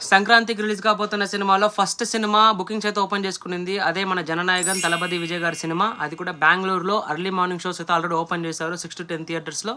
సంక్రాంతికి రిలీజ్ కాబోతున్న సినిమాలో ఫస్ట్ సినిమా బుకింగ్స్ అయితే ఓపెన్ చేసుకునింది. అదే మన జననాయకన్ తలపతి విజయ్ గారి సినిమా. అది కూడా బెంగళూరులో ఎర్లీ మార్నింగ్ షోస్ అయితే ఆల్రెడీ ఓపెన్ చేశారు. 6 to 10 థియేటర్స్లో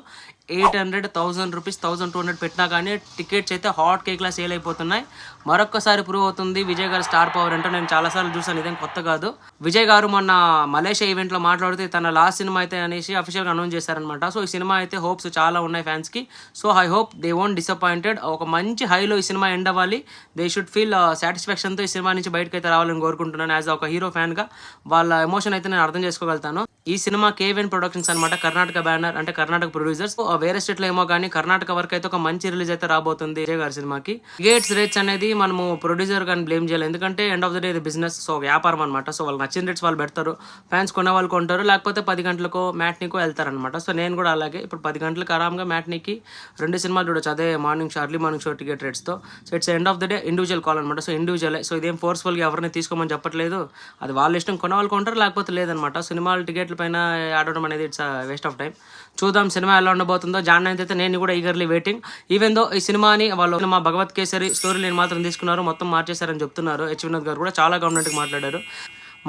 800, 1000 రూపీస్, 1200 పెట్టినా కానీ టికెట్స్ అయితే హాట్ కేక్లా సేల్ అయిపోతున్నాయి. మరొక్కసారి ప్రూవ్ అవుతుంది విజయ్ గారి స్టార్ పవర్ అంటే. నేను చాలాసార్లు చూసాను, ఇదేం కొత్త కాదు. విజయ్ గారు మొన్న మలేషియా ఈవెంట్లో మాట్లాడితే తన లాస్ట్ సినిమా అయితే అనేసి అఫీషియల్గా అనౌన్స్ చేశారనమాట. సో ఈ సినిమా అయితే హోప్స్ చాలా ఉన్నాయి ఫ్యాన్స్కి. So I hope they won't disappointed. ఒక మంచి హైలో ఈ సినిమా ఎండ్ అవ్వాలి. దే షుడ్ ఫీల్ సాటిస్ఫాక్షన్తో ఈ సినిమా నుంచి బయటకు అయితే రావాలని కోరుకుంటున్నాను. యాజ్ ఒక హీరో ఫ్యాన్గా వాళ్ళ ఎమోషన్ అయితే నేను అర్థం చేసుకోగలుగుతాను. ఈ సినిమా కేవెన్ ప్రొడక్షన్స్ అనమాట, కర్ణాటక బ్యానర్, అంటే కర్ణాటక ప్రొడ్యూసర్స్. వేరే స్టేట్లో ఏమో కానీ కర్ణాటక వరకు అయితే ఒక మంచి రిలీజ్ అయితే రాబోతుంది విజయ్ గారి సినిమాకి. టికెట్స్ రేట్స్ అనేది మనము ప్రొడ్యూసర్ కానీ బ్లేమ్ చేయాలి, ఎందుకంటే ఎండ్ ఆఫ్ ద డే ఇది బిజినెస్. సో వ్యాపారం అనమాట. సో వాళ్ళు నచ్చిన రేట్స్ వాళ్ళు పెడతారు, ఫ్యాన్స్ కొనే వాళ్ళు కొంటారు, లేకపోతే 10 గంటలకో మ్యాట్నీకో వెళ్తారనమాట. సో నేను కూడా అలాగే ఇప్పుడు 10 గంటలకు ఆరాంగా మ్యాట్నీకి 2 సినిమాలు చూడొచ్చు, అదే morning show, early morning show ticket రేట్స్తో. So it's end of the day individual call అనమాట. సో ఇండివిజువలే. సో ఇదేం ఫోర్స్ఫుల్గా ఎవరిని తీసుకోమని చెప్పట్లేదు, అది వాళ్ళ ఇష్టం. కొనే వాళ్ళు కొంటారు, లేకపోతే లేదనమాట. సినిమాలు టికెట్ల పైన ఆడడం అనేది ఇట్స్ వేస్ట్ ఆఫ్ టైం. చూద్దాం సినిమా ఎలా ఉండబోతుందో. జాన్ 9th అయితే నేను కూడా ఈగర్లీ వెయిటింగ్. ఈవెన్ దో ఈ సినిమాని వాళ్ళు మా భగవత్ కేసరి స్టోరీ నేను మాత్రం తీసుకున్నారు, మొత్తం మార్చేశారని చెప్తున్నారు. వినోద్ గారు కూడా చాలా గవర్నమెంట్కి మాట్లాడారు.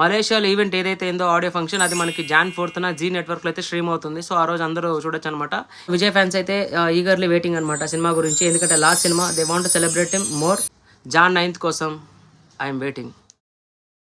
మలేషియాలో ఈవెంట్ ఏదైతే ఏందో ఆడియో ఫంక్షన్, అది మనకి Jan 4th జీ నెట్వర్క్లో అయితే స్ట్రీమ్ అవుతుంది. సో ఆ రోజు అందరూ చూడొచ్చు అనమాట. విజయ్ ఫ్యాన్స్ అయితే ఈగర్లీ వెయిటింగ్ అనమాట సినిమా గురించి, ఎందుకంటే last cinema they want to celebrate him more. Jan 9th కోసం ఐఎమ్ వెయిటింగ్.